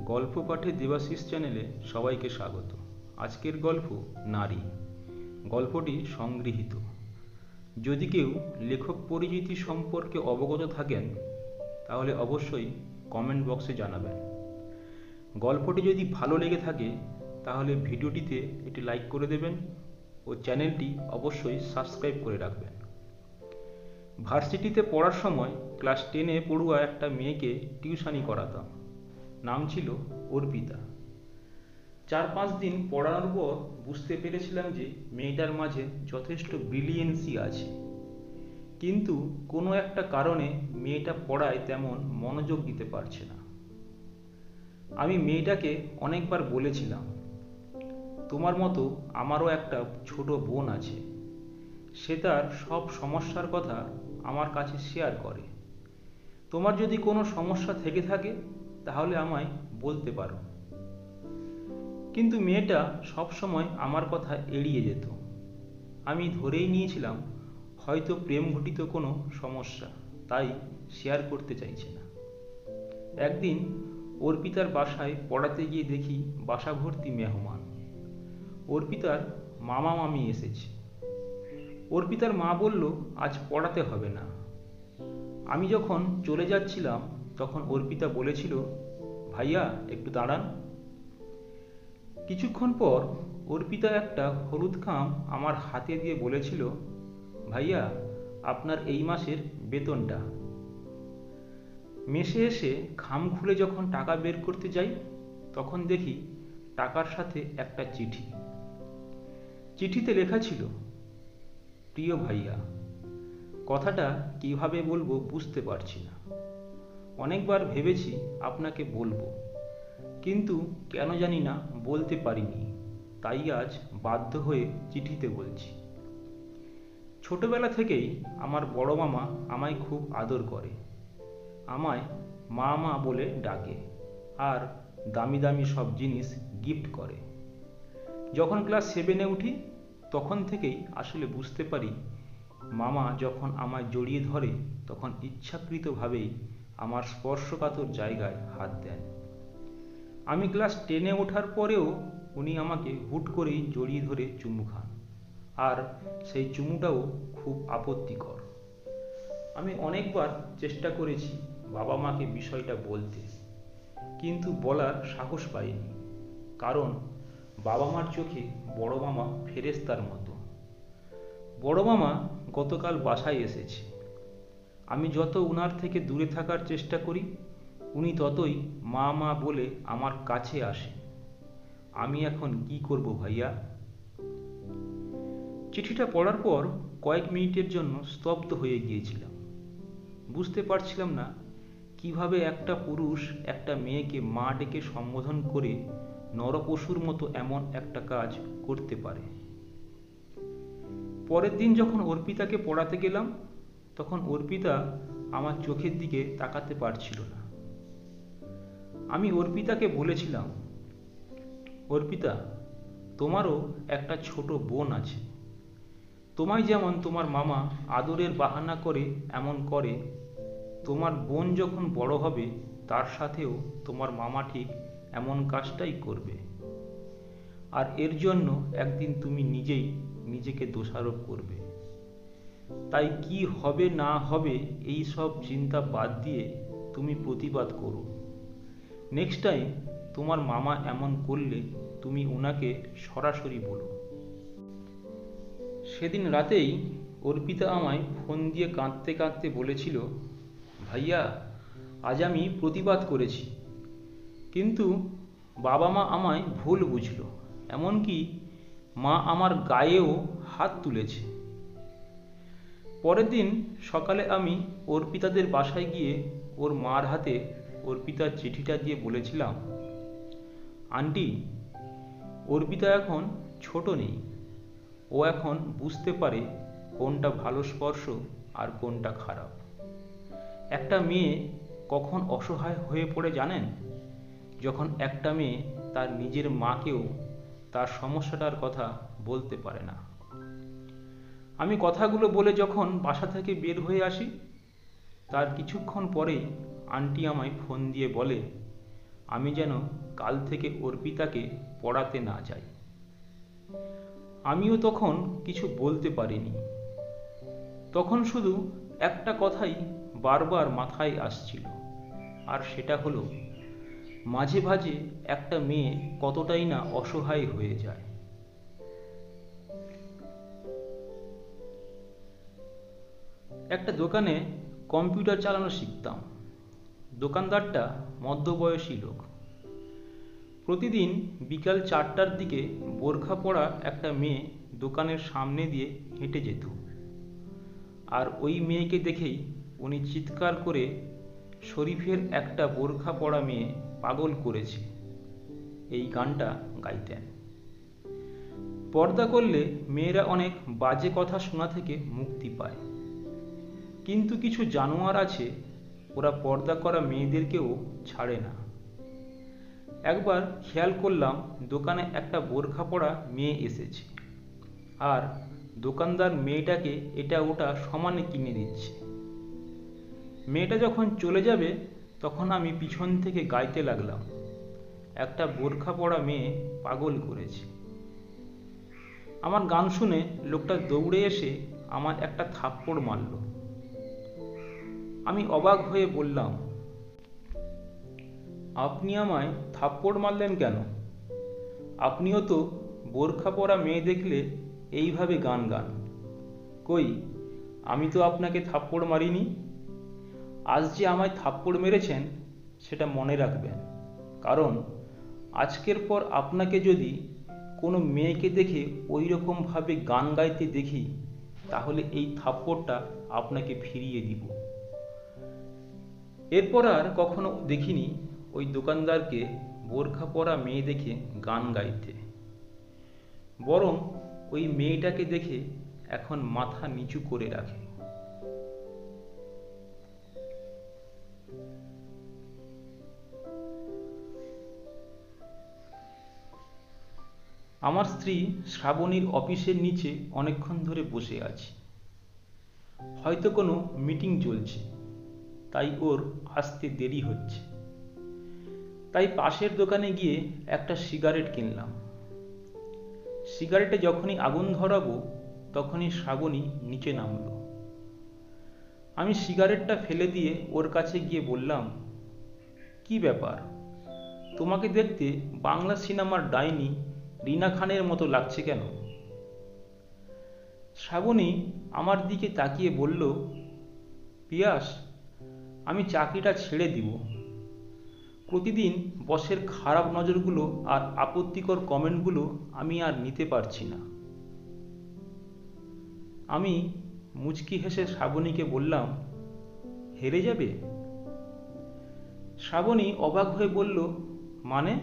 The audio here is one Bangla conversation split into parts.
গল্প পাঠে দেবাশিস চ্যানেলে সবাইকে স্বাগত। আজকের গল্প নারী। গল্পটি সংগৃহীত। যদি কেউ লেখক পরিচিতি সম্পর্কে অবগত থাকেন তাহলে অবশ্যই কমেন্ট বক্সে জানাবেন। গল্পটি যদি ভালো লেগে থাকে তাহলে ভিডিওটিতে একটি লাইক করে দেবেন ও চ্যানেলটি অবশ্যই সাবস্ক্রাইব করে রাখবেন। ভার্সিটিতে পড়ার সময় ক্লাস 10-এ পড়ুয়া একটা মেয়েকে টিউশনি করাতাম। নাম ছিল অর্পিতা। 4-5 দিন পড়ানোর পর বুঝতে পেরেছিলাম যে মেয়েটার মাঝে যথেষ্ট ব্রিলিয়েন্সি আছে, কিন্তু কোনো একটা কারণে মেয়েটা পড়ায় তেমন মনোযোগ দিতে পারছে না। আমি মেয়েটাকে অনেকবার বলেছিলাম, তোমার মতো আমারও একটা ছোট বোন আছে, সে তার সব সমস্যার কথা আমার কাছে শেয়ার করে। তোমার যদি কোনো সমস্যা থেকে থাকে তাহলে আমায় বলতে পারো। কিন্তু মেয়েটা সবসময় আমার কথা এড়িয়ে যেত। আমি ধরেই নিয়েছিলাম হয়তো প্রেম ঘটিত কোনো সমস্যা, তাই শেয়ার করতে চাইছে না। একদিন অর্পিতার বাসায় পড়াতে গিয়ে দেখি বাসা ভর্তি মেহমান। অর্পিতার মামা মামি এসেছে। অর্পিতার মা বলল আজ পড়াতে হবে না। আমি যখন চলে যাচ্ছিলাম তখন অর্পিতা বলেছিল, ভাইয়া একটু দাঁড়ান। কিছুক্ষণ পর অর্পিতা একটা হলুদ খাম আমার হাতে দিয়ে বলেছিল, ভাইয়া আপনার এই মাসের বেতনটা। মেসে এসে খাম খুলে যখন টাকা বের করতে যাই তখন দেখি টাকার সাথে একটা চিঠি। চিঠিতে লেখা ছিল, প্রিয় ভাইয়া, কথাটা কিভাবে বলবো বুঝতে পারছি না। অনেকবার ভেবেছি আপনাকে বলবো, কিন্তু কেন জানি না বলতে পারিনি, তাই আজ বাধ্য হয়ে চিঠিতে বলছি। ছোটবেলা থেকেই আমার বড় মামা আমায় খুব আদর করে, আমায় মা মা বলে ডাকে আর দামি দামি সব জিনিস গিফট করে। যখন ক্লাস 7-এ উঠি তখন থেকেই আসলে বুঝতে পারি মামা যখন আমায় জড়িয়ে ধরে তখন ইচ্ছাকৃতভাবেই আমার স্পর্শকাতর জায়গায় হাত দেন। আমি ক্লাস 10-এ ওঠার পরেও উনি আমাকে হুট করেই জড়িয়ে ধরে চুমু খান, আর সেই চুমুটাও খুব আপত্তিকর। আমি অনেকবার চেষ্টা করেছি বাবা মাকে বিষয়টা বলতে, কিন্তু বলার সাহস পাইনি, কারণ বাবা মার চোখে বড় মামা ফেরেশতার মতো। বড় মামা গতকাল বাসায় এসেছে। আমি যত উনার থেকে দূরে থাকার চেষ্টা করি উনি ততই মা মা বলে আমার কাছে আসে। আমি এখন কি করব ভাইয়া? চিঠিটা পড়ার পর কয়েক মিনিটের জন্য স্তব্ধ হয়ে গিয়েছিলাম। বুঝতে পারছিলাম না কিভাবে একটা পুরুষ একটা মেয়েকে মা ডেকে সম্বোধন করে নরপশুর মতো এমন একটা কাজ করতে পারে। পরের দিন যখন অর্পিতাকে পড়াতে গেলাম তখন অর্পিতা আমার চোখের দিকে তাকাতে পারছিল না। আমি অর্পিতাকে বলেছিলাম, অর্পিতা, তোমারও একটা ছোট বোন আছে। তোমায় যেমন তোমার মামা আদরের বাহানা করে এমন করে, তোমার বোন যখন বড় হবে তার সাথেও তোমার মামা ঠিক এমন কাজটাই করবে, আর এর জন্য একদিন তুমি নিজেই নিজেকে দোষারোপ করবে। তাই কি হবে না হবে এই সব চিন্তা বাদ দিয়ে তুমি প্রতিবাদ করো। নেক্সট টাইম তোমার মামা এমন করলে তুমি ওনাকে সরাসরি বলো। সেদিন রাতেই অর্পিতা আমায় ফোন দিয়ে কাঁদতে কাঁদতে বলেছিল, ভাইয়া আজ আমি প্রতিবাদ করেছি, কিন্তু বাবা মা আমায় ভুল বুঝলো, এমনকি মা আমার গায়েও হাত তুলেছে। পরের দিন সকালে আমি অর্পিতাদের বাসায় গিয়ে ওর মার হাতে অর্পিতার চিঠিটা দিয়ে বলেছিলাম, আন্টি, অর্পিতা এখন ছোট নেই, ও এখন বুঝতে পারে কোনটা ভালো স্পর্শ আর কোনটা খারাপ। একটা মেয়ে কখন অসহায় হয়ে পড়ে জানেন? যখন একটা মেয়ে তার নিজের মাকেও তার সমস্যাটার কথা বলতে পারে না। আমি কথাগুলো বলে যখন বাসা থেকে বের হয়ে আসি তার কিছুক্ষণ পরেই আন্টি আমায় ফোন দিয়ে বলে, আমি যেন কাল থেকে অর্পিতাকে পড়াতে না যাই। আমিও তখন কিছু বলতে পারিনি। তখন শুধু একটা কথাই বারবার মাথায় আসছিল, আর সেটা হলো মাঝে মাঝে একটা মেয়ে কতটাই না অসহায় হয়ে যায়। একটা দোকানে কম্পিউটার চালানো শিখতাম। দোকানদারটা মধ্যবয়সী লোক। প্রতিদিন বিকাল 4টার দিকে বোরখা পরা একটা মেয়ে দোকানের সামনে দিয়ে হেঁটে যেত, আর ওই মেয়েকে দেখেই উনি চিৎকার করে শরীফের একটা বোরখা পরা মেয়ে পাগল করেছে এই গানটা গাইতেন। পর্দা করলে মেয়েরা অনেক বাজে কথা শোনা থেকে মুক্তি পায়, কিন্তু কিছু জানোয়ার আছে, ওরা পর্দা করা মেয়েদেরকেও ছাড়ে না। একবার খেয়াল করলাম দোকানে একটা বোরখা পরা মেয়ে এসেছে, আর দোকানদার মেয়েটাকে এটা ওটা সমানে কিনে দিচ্ছে। মেয়েটা যখন চলে যাবে তখন আমি পিছন থেকে গাইতে লাগলাম, একটা বোরখা পরা মেয়ে পাগল করেছে। আমার গান শুনে লোকটা দৌড়ে এসে আমার একটা থাপ্পড় মারল। আমি অবাক হয়ে বললাম, আপনি আমায় থাপ্পড় মারলেন কেন? আপনিও তো বোরখা পরা মেয়ে দেখলে এইভাবে গান গান। কই, আমি তো আপনাকে থাপ্পড় মারিনি। আজ যে আমায় থাপ্পড় মেরেছেন সেটা মনে রাখবেন, কারণ আজকের পর আপনাকে যদি কোনো মেয়েকে দেখে ওই রকমভাবে গান গাইতে দেখি, তাহলে এই থাপ্পড়টা আপনাকে ফিরিয়ে দিব। এরপর আর কখনো দেখিনি ওই দোকানদারকে বোরখা পরা মেয়ে দেখে গান গাইতে। বরং ওই মেয়েটাকে দেখে এখন মাথা নিচু করে রাখে। আমার স্ত্রী শ্রাবণীর অফিসের নিচে অনেকক্ষণ ধরে বসে আছি। হয়তো কোনো মিটিং চলছে, তাই ওর আসতে দেরি হচ্ছে। তাই পাশের দোকানে গিয়ে একটা সিগারেট কিনলাম। সিগারেটে যখনই আগুন ধরাবো তখনই শ্রাবণী নিচে নামলো। আমি সিগারেটটা ফেলে দিয়ে ওর কাছে গিয়ে বললাম, কি ব্যাপার, তোমাকে দেখতে বাংলা সিনেমার ডাইনি রিনা খানের মতো লাগছে কেন? শ্রাবণী আমার দিকে তাকিয়ে বলল, পিয়াস, আমি চাকরিটা ছেড়ে দিব। প্রতিদিন বসের খারাপ নজরগুলো আর আপত্তিকর কমেন্টগুলো আমি আর নিতে পারছি না। আমি মুচকি হেসে শ্রাবণীকে বললাম, হেরে যাবে? শ্রাবণী অবাক হয়ে বলল, মানে?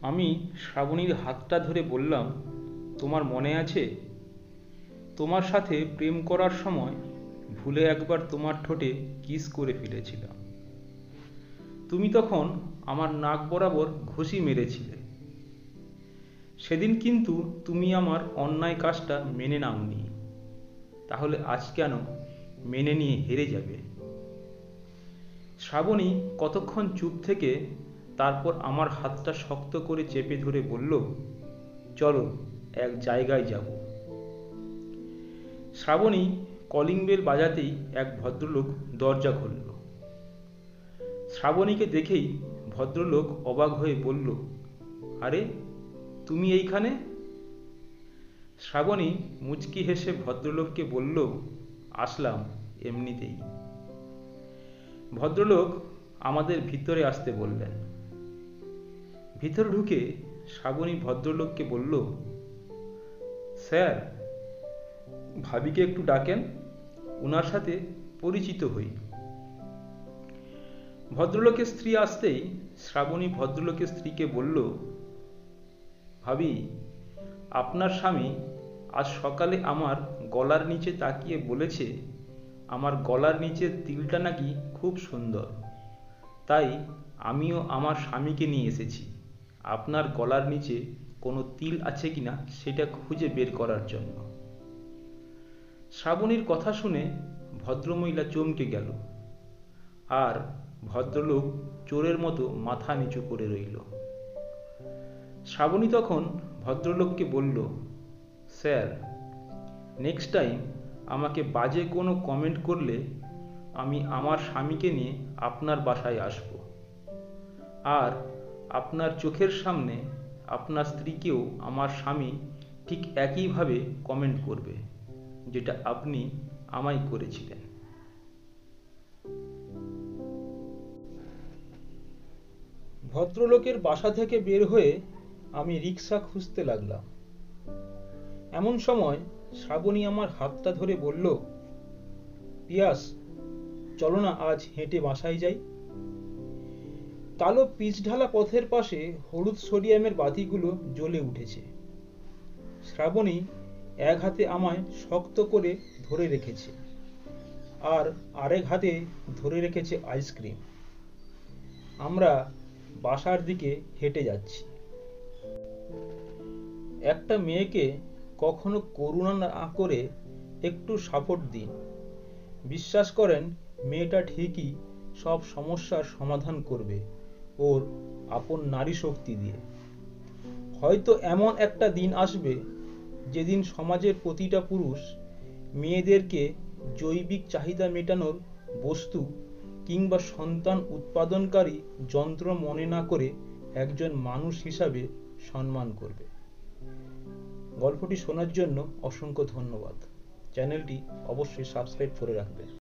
আমি শ্রাবণীর হাতটা ধরে বললাম, তোমার মনে আছে তোমার সাথে প্রেম করার সময় ভুলে একবার তোমার ঠোঁটে কিস করে ফেলেছিলাম। তুমি তখন আমার নাক বরাবর ঘুষি মেরেছিলে। সেদিন কিন্তু তুমি আমার অন্যায় কাজটা মেনে নাওনি, তাহলে আজ কেন মেনে নিয়ে হেরে যাবে? শ্রাবণী কতক্ষণ চুপ থেকে তারপর আমার হাতটা শক্ত করে চেপে ধরে বলল, চলো এক জায়গায় যাব। শ্রাবণী কলিং বেল বাজাতেই এক ভদ্রলোক দরজা খুলল। শ্রাবণীকে দেখেই ভদ্রলোক অবাক হয়ে বলল, আরে তুমি এইখানে? শ্রাবণী মুচকি হেসে ভদ্রলোককে বলল, আসলাম এমনিতেই। ভদ্রলোক আমাদের ভিতরে আসতে বললেন। ভিতরে ঢুকে শ্রাবণী ভদ্রলোককে বলল, স্যার, ভাবিকে একটু ডাকেন, ওনার সাথে পরিচিত হই। ভদ্রলোকের স্ত্রী আসতেই শ্রাবণী ভদ্রলোকের স্ত্রীকে বলল, ভাবি, আপনার স্বামী আজ সকালে আমার গলার নিচে তাকিয়ে বলেছে আমার গলার নিচের তিলটা নাকি খুব সুন্দর, তাই আমিও আমার স্বামীকে নিয়ে এসেছি আপনার গলার নিচে কোনো তিল আছে কিনা সেটা খুঁজে বের করার জন্য। শ্রাবণীর কথা শুনে ভদ্রমহিলা চমকে গেল, আর ভদ্রলোক চোরের মতো মাথা নিচু করে রইল। শ্রাবণী তখন ভদ্রলোককে বলল, স্যার, নেক্সট টাইম আমাকে বাজে কোনো কমেন্ট করলে আমি আমার স্বামীকে নিয়ে আপনার বাসায় আসব, আর আপনার চোখের সামনে আপনার স্ত্রীকেও আমার স্বামী ঠিক একইভাবে কমেন্ট করবে, যেটা আপনি আমায় করেছিলেন। ভদ্রলোকের বাসা থেকে বের হয়ে আমি রিক্সা খুঁজতে লাগলাম। এমন সময় শ্রাবণী আমার হাতটা ধরে বলল, পিয়াস, চলো না আজ হেঁটে বাসায় যাই। কালো পিচঢালা পথের পাশে হলুদ সোডিয়ামের বাতিগুলো জ্বলে উঠেছে। শ্রাবণী এক হাতে আমায় শক্ত করে ধরে রেখেছে, আর আরেক হাতে ধরে রেখেছে আইসক্রিম। আমরা বাসার দিকে হেঁটে যাচ্ছি। একটা মেয়েকে কখনো করুণা না করে একটু সাপোর্ট দিন। বিশ্বাস করেন, মেয়েটা ঠিকই সব সমস্যার সমাধান করবে ওর আপন নারী শক্তি দিয়ে। হয়তো এমন একটা দিন আসবে যেদিন সমাজের প্রতিটা পুরুষ মেয়েদেরকে জৈবিক চাহিদা মেটানোর বস্তু কিংবা সন্তান উৎপাদনকারী যন্ত্র মনে না করে একজন মানুষ হিসাবে সম্মান করবে। গল্পটি শোনার জন্য অসংখ্য ধন্যবাদ। চ্যানেলটি অবশ্যই সাবস্ক্রাইব করে রাখবেন।